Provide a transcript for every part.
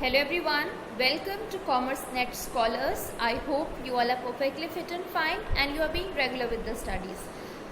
Hello everyone, welcome to Commerce Net Scholars. I hope you all are perfectly fit and fine and you are being regular with the studies.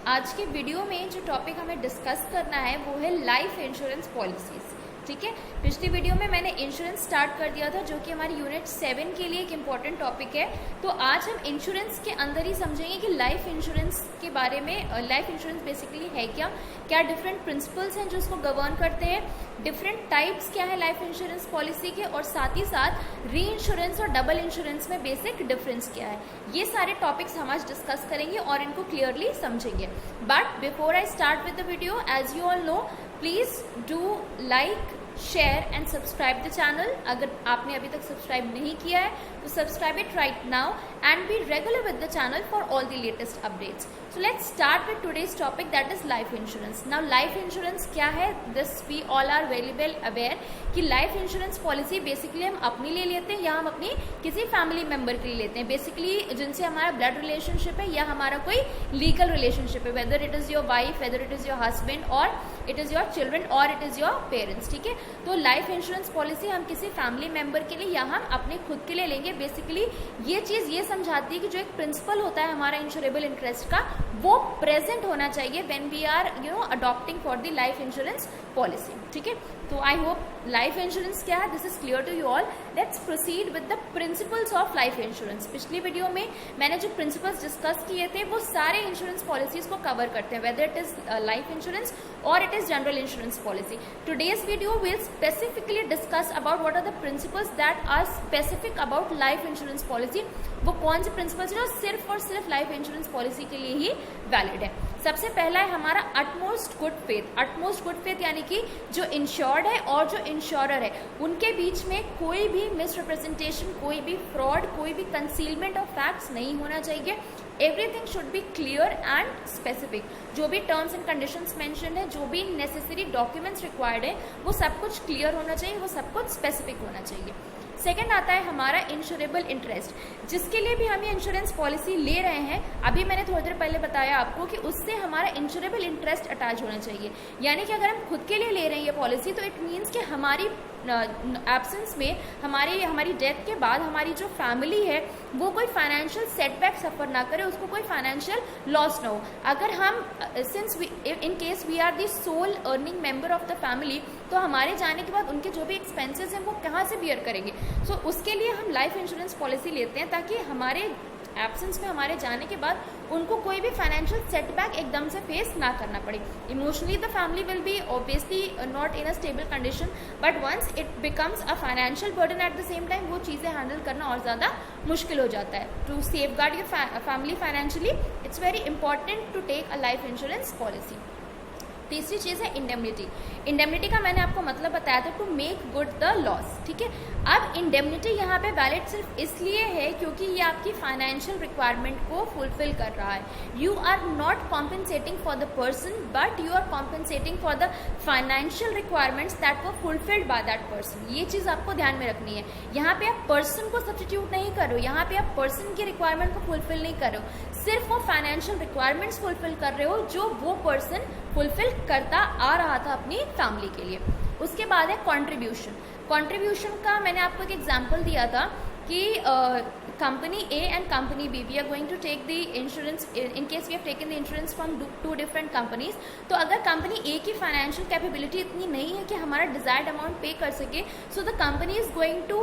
आज के video में जो topic हमें discuss करना है वो है लाइफ इंश्योरेंस पॉलिसीज. ठीक है, पिछली वीडियो में मैंने इंश्योरेंस स्टार्ट कर दिया था जो कि हमारी यूनिट 7 के लिए एक इम्पॉर्टेंट टॉपिक है. तो आज हम इंश्योरेंस के अंदर ही समझेंगे कि लाइफ इंश्योरेंस के बारे में. लाइफ इंश्योरेंस बेसिकली है क्या डिफरेंट प्रिंसिपल्स हैं जो इसको गवर्न करते हैं, डिफरेंट टाइप्स क्या है लाइफ इंश्योरेंस पॉलिसी के, और साथ ही साथ री इंश्योरेंस और डबल इंश्योरेंस में बेसिक डिफरेंस क्या है. ये सारे टॉपिक्स हम आज डिस्कस करेंगे और इनको क्लियरली समझेंगे. But before I start with the video, as you all know, please do like, share and subscribe the channel. अगर आपने अभी तक सब्सक्राइब नहीं किया है तो subscribe it right now and be regular with the channel for all the latest updates. So let's start with today's topic, that is life insurance. Now life insurance क्या है? This we all are very well aware कि life insurance policy basically हम अपने लिए लेते हैं या हम अपनी किसी फैमिली मेंबर के लिए लेते हैं, बेसिकली जिनसे हमारा ब्लड रिलेशनशिप है या हमारा कोई लीगल रिलेशनशिप है, weather it is your wife, weather it is your husband और इट इज योर चिल्ड्रन और इट इज योर पेरेंट्स. ठीक है, तो लाइफ इंश्योरेंस पॉलिसी हम किसी फैमिली मेंबर के लिए या हम अपने खुद के लिए लेंगे. बेसिकली ये चीज ये समझाती है कि जो एक प्रिंसिपल होता है हमारा इंश्योरेबल इंटरेस्ट का, वो प्रेजेंट होना चाहिए when we are adopting for the life insurance policy. ठीक है, तो आई होप लाइफ इंश्योरेंस क्या है this is clear to you all. Let's proceed with the principles of life insurance. पिछली वीडियो में मैंने जो प्रिंसिपल्स डिस्कस किए थे वो सारे इंश्योरेंस पॉलिसीज को कवर करते हैं, whether it is life insurance और it is general insurance policy. Today's video will specifically discuss about what are the principles that are specific about life insurance policy. वो कौन से प्रिंसिपल्स जो सिर्फ और सिर्फ लाइफ इंश्योरेंस पॉलिसी के लिए ही वैलिड है. सबसे पहला है हमारा utmost good faith. Utmost good faith यानी कि जो इंश्योर्ड है और जो इंश्योरर है उनके बीच में कोई भी मिसरिप्रेजेंटेशन, कोई भी फ्रॉड, कोई भी कंसीलमेंट ऑफ फैक्ट्स नहीं होना चाहिए. Everything should be clear and specific. जो भी टर्म्स एंड कंडीशंस मेंशन है, जो भी नेसेसरी डॉक्यूमेंट्स रिक्वायर्ड है, वो सब कुछ क्लियर होना चाहिए, वो सब कुछ स्पेसिफिक होना चाहिए. सेकेंड आता है हमारा इंश्योरेबल इंटरेस्ट. जिसके लिए भी हम ये इंश्योरेंस पॉलिसी ले रहे हैं, अभी मैंने थोड़ी देर पहले बताया आपको कि उससे हमारा इंश्योरेबल इंटरेस्ट अटैच होना चाहिए. यानी कि अगर हम खुद के लिए ले रहे हैं ये पॉलिसी तो इट मीन्स कि हमारी एब्सेंस में, हमारी डेथ के बाद हमारी जो फैमिली है वो कोई फाइनेंशियल सेटबैक सफर ना करे, उसको कोई फाइनेंशियल लॉस ना हो. अगर हम since in case we are the sole earning member of the family, तो हमारे जाने के बाद उनके जो भी एक्सपेंसेस हैं वो कहाँ से बियर करेंगे. सो उसके लिए हम लाइफ इंश्योरेंस पॉलिसी लेते हैं ताकि हमारे एब्सेंस में, हमारे जाने के बाद उनको कोई भी फाइनेंशियल सेटबैक एकदम से फेस ना करना पड़े. Emotionally the family will be obviously not in a stable condition, but once it becomes a financial burden at the same time वो चीज़ें हैंडल करना और ज़्यादा मुश्किल हो जाता है. To safeguard your family financially it's very important to take a life insurance policy. तीसरी चीज़ है इंडेमनिटी. इंडेमनिटी का मैंने आपको मतलब बताया था, to make good the loss. ठीक है, अब इंडेमनिटी यहाँ पे वैलिड सिर्फ इसलिए है क्योंकि ये आपकी फाइनेंशियल रिक्वायरमेंट को फुलफिल कर रहा है. You are not compensating for the person but you are compensating for the financial requirements that were fulfilled by that person. ये चीज़ आपको ध्यान में रखनी है. यहाँ पे आप पर्सन को सब्स्टिट्यूट नहीं कर रहे हो, यहाँ पे आप पर्सन की रिक्वायरमेंट को फुलफिल नहीं कर रहे हो, सिर्फ वो फाइनेंशियल रिक्वायरमेंट्स फुलफिल कर रहे हो जो वो पर्सन फुलफिल करता आ रहा था अपनी फैमिली के लिए. उसके बाद है कंट्रीब्यूशन. कंट्रीब्यूशन का मैंने आपको एक एग्जांपल दिया था कि company A and company B, we are going to take the insurance in case we have taken the insurance from two different companies. तो अगर कंपनी ए की फाइनेंशियल कैपेबिलिटी इतनी नहीं है कि हमारा डिजायर्ड अमाउंट पे कर सके, so the company is going to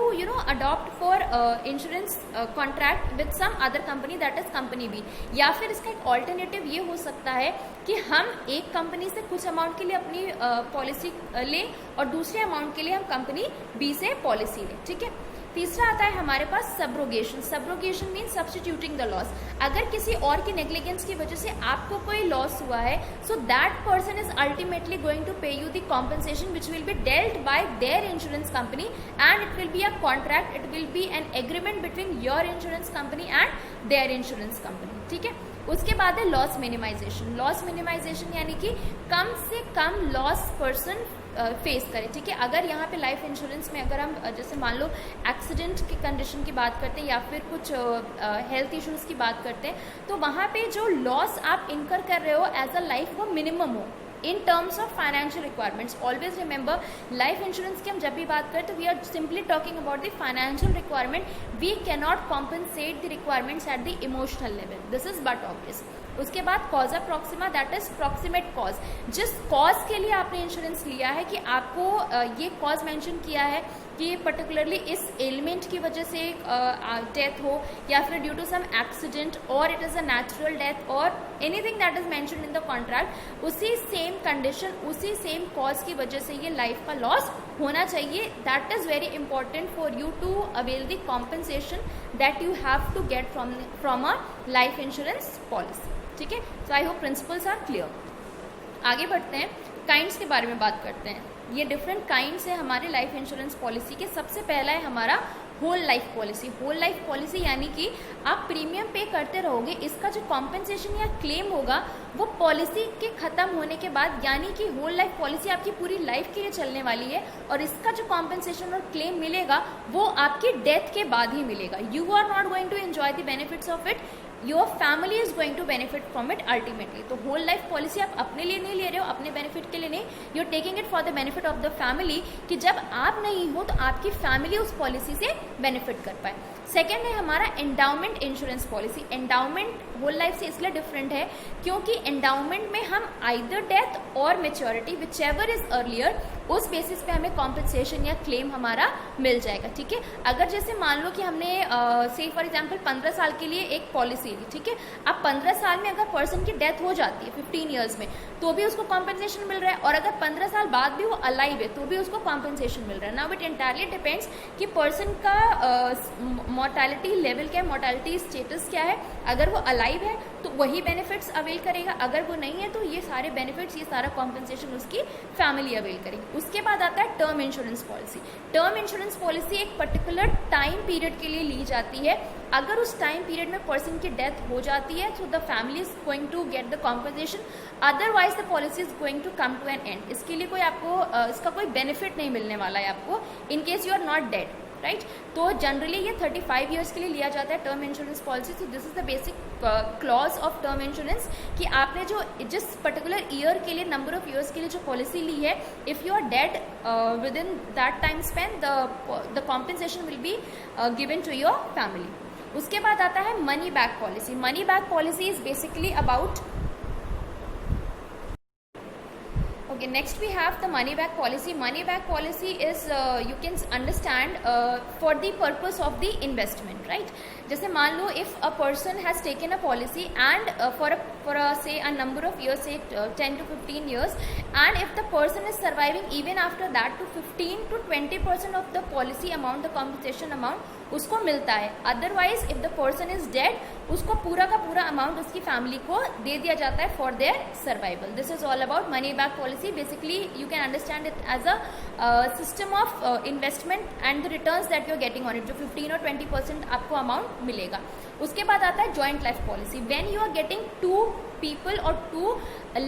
adopt for insurance contract with some other company that is company B. या फिर इसका एक ऑल्टरनेटिव ये हो सकता है कि हम एक कंपनी से कुछ अमाउंट के लिए अपनी पॉलिसी लें और दूसरे अमाउंट के लिए हम कंपनी बी से पॉलिसी लें. ठीक है, तीसरा आता है हमारे पास subrogation. Subrogation mean substituting the loss. अगर किसी और की नेग्लिजेंस की वजह से आपको कोई लॉस हुआ है, so that person is ultimately going to pay you the compensation which will be dealt by their insurance company and it will be a contract, it will be an agreement between your insurance company and their insurance company. ठीक है, उसके बाद है loss minimisation. Loss minimisation यानी कि कम से कम loss person face करें. ठीक है, अगर यहाँ पे लाइफ इंश्योरेंस में अगर हम जैसे मान लो एक्सीडेंट की कंडीशन की बात करते हैं या फिर कुछ हेल्थ इश्यूज की बात करते हैं, तो वहाँ पे जो लॉस आप इनकर कर रहे हो एज अ लाइफ वो मिनिमम हो. In terms of financial requirements. Always remember, life insurance की हम जब भी बात करें तो we are simply talking about the financial requirement, we can not compensate the requirements at the emotional level, this is but obvious. उसके बाद causa proxima, that is proximate cause, जिस कॉज के लिए आपने इंश्योरेंस लिया है कि आपको ये कॉज मेंशन किया है कि पर्टिकुलरली इस एलिमेंट की वजह से डेथ हो या फिर ड्यू टू सम एक्सीडेंट और it is a natural death और anything that is mentioned in the contract, उसी सेम कंडीशन उसी सेम कॉज की वजह से ये लाइफ का लॉस होना चाहिए। That is very important for you to avail the compensation that you have to get from a life insurance policy. ठीक है, so I hope principles are clear. आगे बढ़ते हैं, काइंड्स के बारे में बात करते हैं। ये डिफरेंट काइंड्स है हमारे लाइफ इंश्योरेंस पॉलिसी के। सबसे पहला है हमारा whole life policy. Whole life policy यानी कि आप प्रीमियम पे करते रहोगे, इसका जो कॉम्पनसेशन या क्लेम होगा वो पॉलिसी के खत्म होने के बाद, यानी कि होल लाइफ पॉलिसी आपकी पूरी लाइफ के लिए चलने वाली है और इसका जो कॉम्पनसेशन और क्लेम मिलेगा वो आपकी डेथ के बाद ही मिलेगा। You are not going to enjoy the benefits of it, your family is going to benefit from it ultimately. तो होल लाइफ पॉलिसी आप अपने लिए नहीं ले रहे हो, अपने बेनिफिट के लिए नहीं, you are taking it for the benefit of the family, कि जब आप नहीं हो तो आपकी फैमिली उस पॉलिसी से बेनिफिट कर पाए। सेकेंड है हमारा endowment insurance policy. Endowment whole life से इसलिए डिफरेंट है क्योंकि एंडाउमेंट में हम आइदर डेथ और maturity whichever is earlier, उस बेसिस पे हमें कॉम्पनसेशन या क्लेम हमारा मिल जाएगा। ठीक है, अगर जैसे मान लो कि हमने से फॉर एग्जांपल 15 साल के लिए एक पॉलिसी ली, ठीक है, अब 15 साल में अगर पर्सन की डेथ हो जाती है 15 ईयर्स में तो भी उसको कॉम्पनसेशन मिल रहा है, और अगर 15 साल बाद भी वो अलाइव है तो भी उसको कॉम्पनसेशन मिल रहा है। नाउ इट एंटायरली डिपेंड्स कि पर्सन का मोर्टेलिटी लेवल क्या है, मोर्टेलिटी स्टेटस क्या है। अगर वो अलाइव है तो वही बेनिफिट्स अवेल करेगा, अगर वो नहीं है तो ये सारे बेनिफिट्स, ये सारा कॉम्पनसेशन उसकी फैमिली अवेल करेगी। उसके बाद आता है term insurance policy. Term insurance policy एक पर्टिकुलर टाइम पीरियड के लिए ली जाती है। अगर उस टाइम पीरियड में पर्सन की डेथ हो जाती है तो the family is going to get the compensation, otherwise the policy is going to come to an end. इसके लिए कोई आपको इसका कोई बेनिफिट नहीं मिलने वाला है आपको in case you are not dead, right. तो जनरली ये 35 ईयर्स के लिए लिया जाता है term insurance policy. So this is the basic clause of term insurance कि आपने जो जिस पर्टिकुलर ईयर के लिए, नंबर ऑफ ईयर्स के लिए जो पॉलिसी ली है, if you are dead within that time span the compensation will be given to your family. उसके बाद आता है money back policy. Money back policy is basically about, okay, next we have the money back policy. Money back policy is you can understand for the purpose of the investment, right? जैसे मान लो if a person has taken a policy and for a say a number of years, say 10 to 15 years, and if the person is surviving even after that, to 15 to 20% of the policy amount, the compensation amount उसको मिलता है। Otherwise if the person is dead, उसको पूरा का पूरा amount उसकी family को दे दिया जाता है for their survival. This is all about money back policy. Basically you can understand it as a system of investment and the returns that you are getting on it, जो 15 और 20% आपको amount मिलेगा। उसके बाद आता है joint life policy. When you are getting 2 people or 2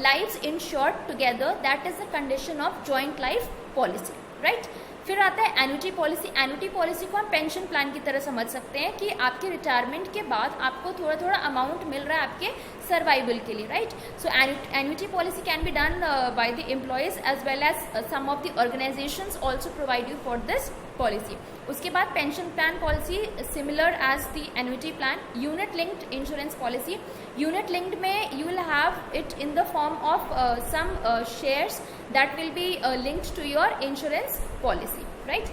lives insured together, that is the condition of joint life policy, right? फिर आता है एन्युटी पॉलिसी। एन्युटी पॉलिसी को हम पेंशन प्लान की तरह समझ सकते हैं कि आपके रिटायरमेंट के बाद आपको थोड़ा थोड़ा अमाउंट मिल रहा है आपके सर्वाइवल के लिए, right. So annuity policy can be done by the employers as well as some of the organisations also provide you for this policy. उसके बाद pension plan policy similar as the annuity plan. Unit linked insurance policy. Unit linked में you will have it in the form of some shares that will be linked to your insurance policy, right.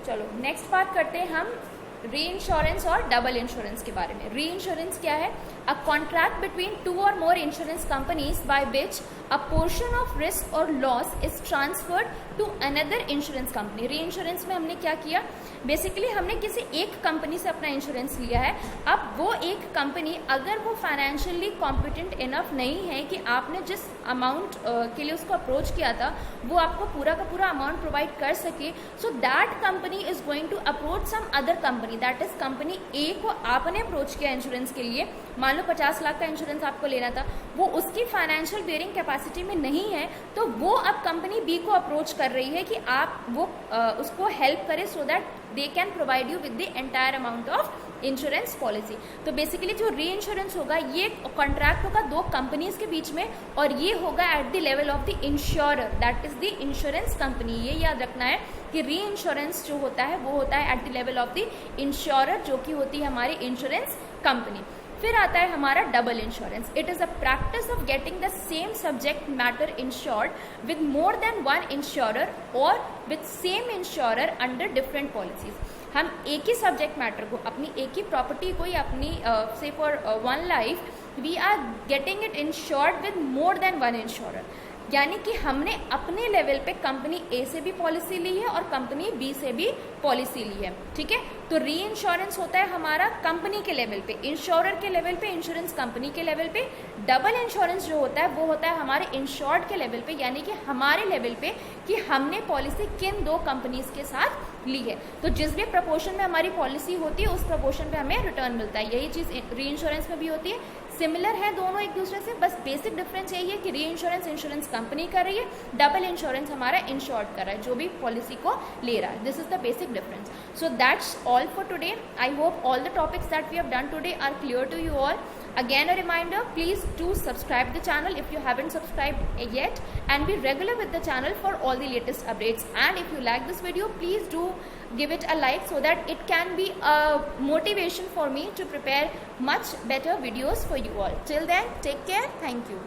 चलो next बात करते हैं हम री insurance और double insurance के बारे में। री इंश्योरेंस क्या है? A contract between 2 or more insurance companies by which a portion of risk और loss is transferred to another insurance company. Reinsurance में हमने क्या किया? बेसिकली हमने किसी एक कंपनी से अपना इंश्योरेंस लिया है। अब वो एक कंपनी अगर वो फाइनेंशियली कॉम्पिटेंट इनफ नहीं है कि आपने जिस अमाउंट के लिए उसको अप्रोच किया था वो आपको पूरा का पूरा अमाउंट प्रोवाइड कर सके, so that company is going to approach some other company company, that is company A को आपने अप्रोच किया इंश्योरेंस के लिए, मान लो 50 लाख का इंश्योरेंस आपको लेना था, वो उसकी फाइनेंशियल बेयरिंग कैपेसिटी में नहीं है, तो वो अब कंपनी बी को अप्रोच कर रही है कि आप वो उसको हेल्प करें so that they can provide you with the entire amount of insurance policy. तो बेसिकली जो री इंश्योरेंस होगा ये कॉन्ट्रैक्ट होगा दो कंपनीज के बीच में, और ये होगा at the level of the insurer, that is the insurance company. ये याद रखना है कि री इंश्योरेंस जो होता है वो होता है at the level of the insurer, जो कि होती है हमारी इंश्योरेंस कंपनी। फिर आता है हमारा double insurance. It is a practice of getting the same subject matter insured with more than one insurer और with same insurer under different policies. हम एक ही सब्जेक्ट मैटर को, अपनी एक ही प्रॉपर्टी को या अपनी से for one life we are getting it insured with more than one insurer, यानी कि हमने अपने लेवल पे कंपनी ए से भी पॉलिसी ली है और कंपनी बी से भी पॉलिसी ली है, ठीक है। तो री इंश्योरेंस होता है हमारा कंपनी के लेवल पे, इंश्योरर के लेवल पे, इंश्योरेंस कंपनी के लेवल पे। डबल इंश्योरेंस जो होता है वो होता है हमारे इंश्योर्ड के लेवल पे, यानी कि हमारे लेवल पे कि हमने पॉलिसी किन दो कंपनीज के साथ ली है। तो जिस भी प्रपोर्शन में हमारी पॉलिसी होती है उस प्रपोर्शन पे हमें रिटर्न मिलता है। यही चीज़ री इंश्योरेंस में भी होती है। सिमिलर है दोनों एक दूसरे से, बस बेसिक डिफरेंस यही है कि री इंश्योरेंस इंश्योरेंस कंपनी कर रही है, डबल इंश्योरेंस हमारा इंश्योर्ड कर रहा है जो भी पॉलिसी को ले रहा है। This is the basic difference. So that's all for today. I hope all the topics that we have done today are clear to you all. Again a reminder, please do subscribe the channel if you haven't subscribed yet, and be regular with the channel for all the latest updates. And if you like this video, please do give it a like so that it can be a motivation for me to prepare much better videos for you all. Till then, take care. Thank you.